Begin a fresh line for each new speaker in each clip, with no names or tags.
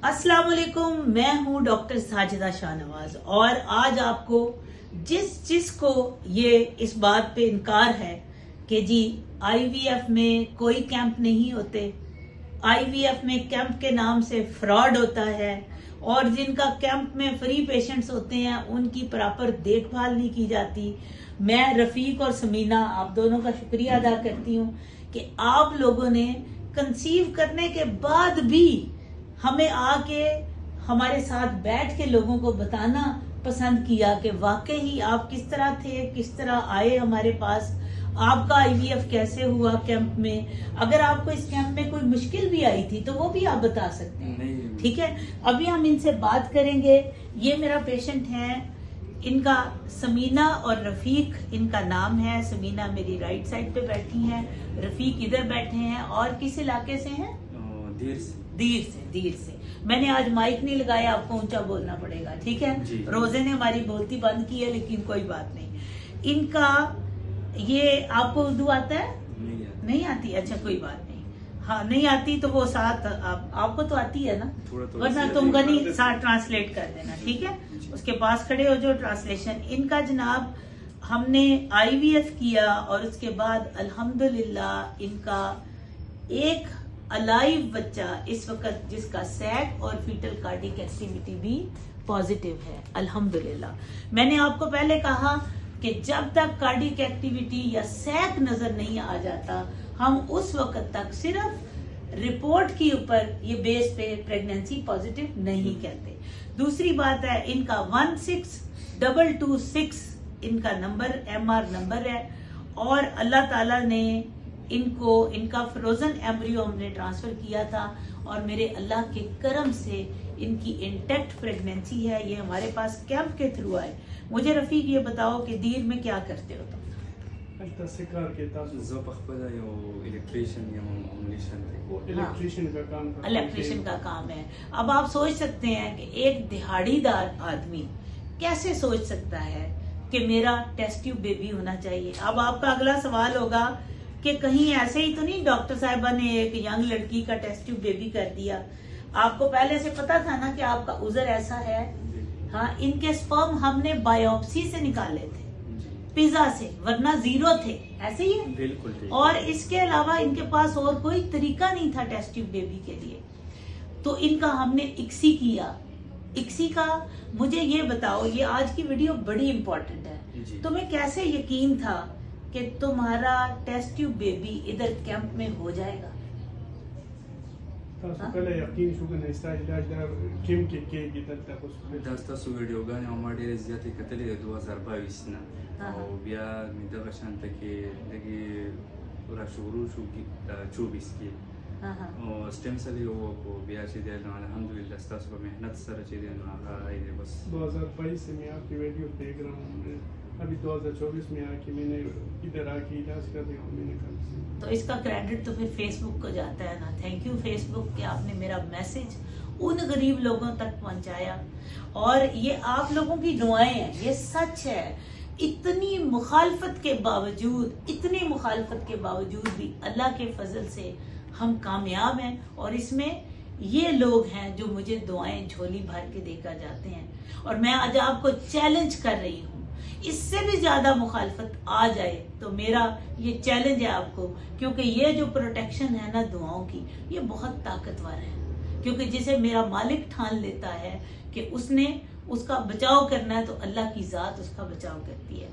अस्सलाम वालेकुम, मैं हूं डॉक्टर साजिदा शाहनवाज और आज आपको जिसको ये इस बात पे इनकार है कि जी आईवीएफ में कोई कैंप नहीं होते, आईवीएफ में कैंप के नाम से फ्रॉड होता है और जिनका कैंप में फ्री पेशेंट्स होते हैं उनकी प्रॉपर देखभाल नहीं की जाती। मैं रफीक और समीना आप दोनों का शुक्रिया अदा करती हूँ कि आप लोगों ने कंसीव करने के बाद भी हमें आके हमारे साथ बैठ के लोगों को बताना पसंद किया कि वाकई आप किस तरह थे, किस तरह आए हमारे पास, आपका आईवीएफ कैसे हुआ कैंप में। अगर आपको इस कैंप में कोई मुश्किल भी आई थी तो वो भी आप बता सकते हैं, ठीक है। अभी हम इनसे बात करेंगे। ये मेरा पेशेंट है, इनका समीना और रफीक इनका नाम है। समीना मेरी राइट साइड पे बैठी हैं, रफीक इधर बैठे हैं। और किस इलाके से हैं? दीर से। मैंने आज माइक नहीं लगाया, आपको ऊंचा बोलना पड़ेगा, ठीक है। रोजे ने हमारी बोलती बंद की है, लेकिन कोई बात नहीं। इनका ये आपको उर्दू आता है? नहीं आती। अच्छा कोई बात नहीं, हाँ नहीं आती तो वो साथ आपको तो आती है ना, वरना तुम गनी साथ ट्रांसलेट कर देना, ठीक है। उसके पास खड़े हो जो ट्रांसलेशन। इनका जनाब हमने आईवीएफ किया और उसके बाद अल्हम्दुलिल्लाह इनका एक अलाइव बच्चा इस वक्त जिसका सैक और फीटल कार्डिक एक्टिविटी भी पॉजिटिव है, अल्हम्दुलिल्लाह। मैंने आपको पहले कहा कि जब तक कार्डिक एक्टिविटी या सैक नजर नहीं आ जाता हम उस वक्त तक सिर्फ रिपोर्ट के ऊपर ये बेस पे प्रेगनेंसी पॉजिटिव नहीं कहते। दूसरी बात है इनका 16226 इनका नंबर एमआर नंबर है और अल्लाह ताला ने इनका फ्रोजन एम्ब्रियो हमने ट्रांसफर किया था और मेरे अल्लाह के करम से इनकी इंटैक्ट प्रेगनेंसी है। ये हमारे पास कैंप के थ्रू आए। मुझे रफीक ये बताओ कि दीर में क्या करते हो तुम? इलेक्ट्रिशियन का काम है। अब आप सोच सकते हैं कि एक दिहाड़ीदार आदमी कैसे सोच सकता है कि मेरा टेस्ट ट्यूब बेबी होना चाहिए। अब आपका अगला सवाल होगा कि कहीं ऐसे ही तो नहीं डॉक्टर साहिबा ने एक यंग लड़की का टेस्ट ट्यूब बेबी कर दिया। आपको पहले से पता था ना कि आपका उज़र ऐसा है। हाँ, इनके स्पर्म हमने बायोप्सी से निकाले थे, पिज्जा से, वरना जीरो थे, ऐसे ही है बिल्कुल। और इसके अलावा इनके पास और कोई तरीका नहीं था टेस्ट ट्यूब बेबी के लिए। तो इनका हमने इक्सी किया। इक्सी का मुझे ये बताओ, ये आज की वीडियो बड़ी इंपॉर्टेंट है। तुम्हें कैसे यकीन था कि तुम्हारा टेस्ट ट्यूब बेबी इधर कैंप में हो जाएगा?
स्टेम सेल को बिया से देना अल्हम्दुलिल्लाह स्टास को मेहनत सर चे देना आई दे बस 2022 से मैं आपकी वीडियो देख रहा हूं। अभी 2024 में आके मैंने इधर आके इलाज कर दिया मैंने कल से।
तो इसका क्रेडिट तो फिर फेसबुक को जाता है ना। थैंक यू फेसबुक कि आपने मेरा मैसेज उन गरीब लोगों तक पहुंचाया। और ये आप लोगों की दुआएं हैं, ये सच है। इतनी मुखालफत के बावजूद भी अल्लाह के फजल से हम कामयाब हैं। और इसमें ये लोग हैं जो मुझे दुआएं झोली भर के देकर जाते हैं। और मैं आज आपको चैलेंज कर रही हूँ, इससे भी ज्यादा मुखालफत आ जाए तो मेरा ये चैलेंज है आपको, क्योंकि ये जो प्रोटेक्शन है ना दुआओं की, ये बहुत ताकतवर है। क्योंकि जिसे मेरा मालिक ठान लेता है कि उसने उसका बचाव करना है तो अल्लाह की जात उसका बचाव करती है।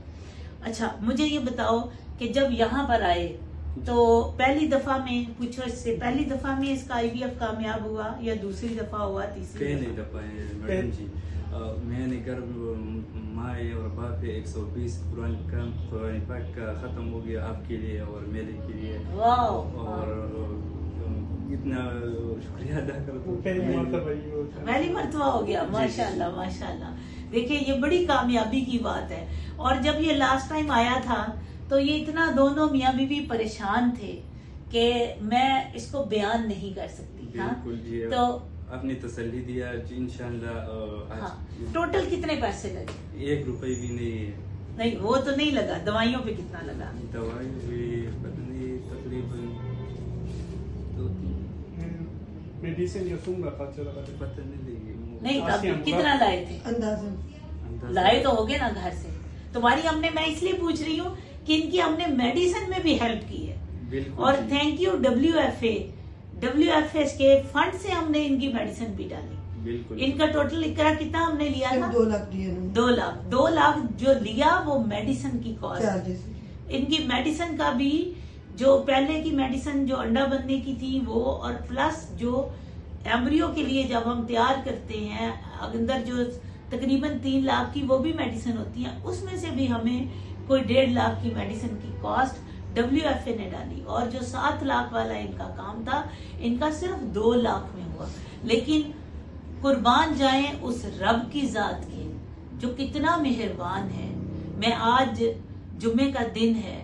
अच्छा मुझे ये बताओ कि जब यहाँ पर आए तो पहली दफा में पूछो, इससे पहली दफा में इसका आईवीएफ कामयाब हुआ या दूसरी दफा हुआ, तीसरी
दफा है मैडम जी। मैंने गर्भ माए और बाप 120 कुरान पाक का खत्म हो गया आपके लिए और मेरे के लिए। और इतना शुक्रिया अदा करता हूँ,
पहली मर्तबा हो गया। माशाल्लाह माशाल्लाह। देखिए ये बड़ी कामयाबी की बात है। और जब ये लास्ट टाइम आया था तो ये इतना दोनों मियाँ बीवी परेशान थे कि मैं इसको बयान नहीं कर सकती। हाँ? तो
आपने तसल्ली दिया इंशाल्लाह।
हाँ, टोटल कितने पैसे लगे?
1 रुपए भी नहीं है।
नहीं वो तो नहीं लगा, दवाइयों पे कितना लगा?
दवाई पे तकरीबन
Me dicen yo sombra faccio la parte.
पता नहीं लगी
नहीं तब कितना लाए थे?
अंदाजन
लाए तो होगे ना घर से। तुम्हारी हमने, मैं इसलिए पूछ रही हूँ कि इनकी हमने मेडिसिन में भी हेल्प की है।
बिल्कुल
और
जी।
थैंक यू WFS के फंड से हमने इनकी मेडिसिन भी डाली।
बिल्कुल
इनका टोटल इकरा कितना हमने लिया था?
2 लाख दिए उन्होंने।
2 लाख जो लिया वो मेडिसिन की कॉस्ट।
चार्जेस।
इनकी मेडिसिन का भी, जो पहले की मेडिसिन जो अंडा बनने की थी वो, और प्लस जो एम्ब्रियो के लिए जब हम तैयार करते हैं अंदर जो तकरीबन 3 लाख की वो भी मेडिसिन होती है, उसमें से भी हमें कोई 1.5 लाख की मेडिसिन की कॉस्ट WFA ने डाली। और जो 7 लाख वाला इनका काम था, इनका सिर्फ 2 लाख में हुआ। लेकिन कुर्बान जाएं उस रब की जात के जो कितना मेहरबान है। मैं आज जुम्मे का दिन है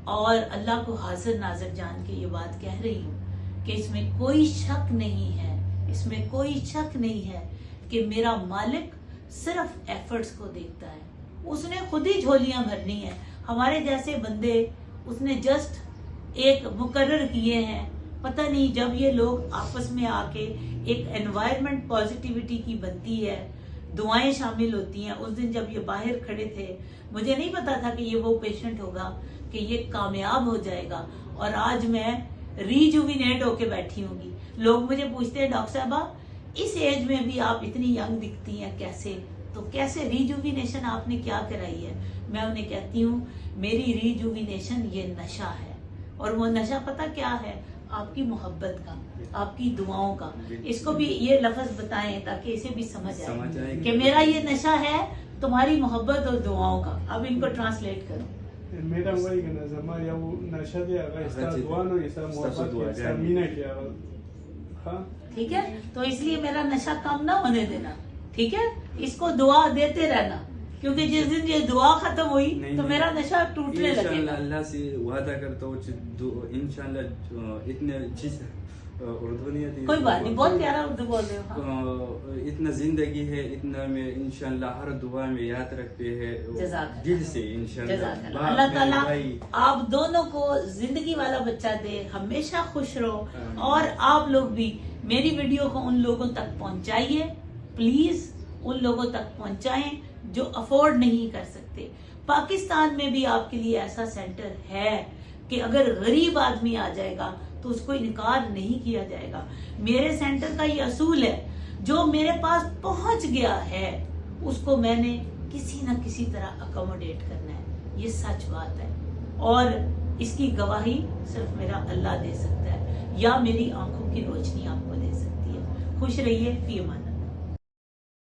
और अल्लाह को हाजिर नाजर जान के ये बात कह रही हूँ कि इसमें कोई शक नहीं है, इसमें कोई शक नहीं है कि मेरा मालिक सिर्फ एफर्ट्स को देखता है। उसने खुद ही झोलियां भरनी है। हमारे जैसे बंदे उसने जस्ट एक मुकर्रर किए हैं। पता नहीं जब ये लोग आपस में आके एक एनवायरनमेंट पॉजिटिविटी की बनती है, दुआएं शामिल होती हैं। उस दिन जब ये बाहर खड़े थे, मुझे नहीं पता था कि ये वो पेशेंट होगा कि ये कामयाब हो जाएगा। और आज मैं रीजुविनेट होके बैठी होंगी। लोग मुझे पूछते हैं डॉक्टर साहबा इस एज में भी आप इतनी यंग दिखती हैं कैसे? तो कैसे रिजुविनेशन आपने क्या कराई है? मैं उन्हें कहती हूँ मेरी रिजुविनेशन ये नशा है। और वो नशा पता क्या है? आपकी मोहब्बत का, आपकी दुआओं का। इसको भी ये लफ्ज बताएं ताकि इसे भी समझ आए कि मेरा ये नशा है तुम्हारी मोहब्बत और दुआओं का। अब इनको ट्रांसलेट करो।
Mira, güey, que nos llama ya una shadi haga esta duano y esta muhabbat y esta mina que haga. हाँ
ठीक है, तो इसलिए मेरा नशा कम ना होने देना। ठीक है, इसको दुआ देते रहना, क्योंकि जिस दिन ये दुआ खत्म हुई तो मेरा नशा टूटने लगेगा।
इंशाल्लाह अल्लाह से वादा करता हूँ इंशाल्लाह इतने चीज उर्दू नहीं आती,
कोई बात नहीं, बहुत प्यारा उर्दू बोल रहे हो। हाँ।
इतना जिंदगी है, इतना में इंशाल्लाह हर दुआ में याद रखते हैं दिल से इंशाल्लाह।
अल्लाह ताला आप दोनों को जिंदगी वाला बच्चा दे, हमेशा खुश रहो। और आप लोग भी मेरी वीडियो को उन लोगों तक पहुंचाइए, प्लीज उन लोगों तक पहुंचाएं जो अफोर्ड नहीं कर सकते। पाकिस्तान में भी आपके लिए ऐसा सेंटर है कि अगर गरीब आदमी आ जाएगा तो उसको इनकार नहीं किया जाएगा। मेरे सेंटर का ये असूल है, जो मेरे पास पहुंच गया है उसको मैंने किसी न किसी तरह अकोमोडेट करना है। ये सच बात है और इसकी गवाही सिर्फ मेरा अल्लाह दे सकता है या मेरी आंखों की रोशनी आपको दे सकती है। खुश रहिए, फी अमान।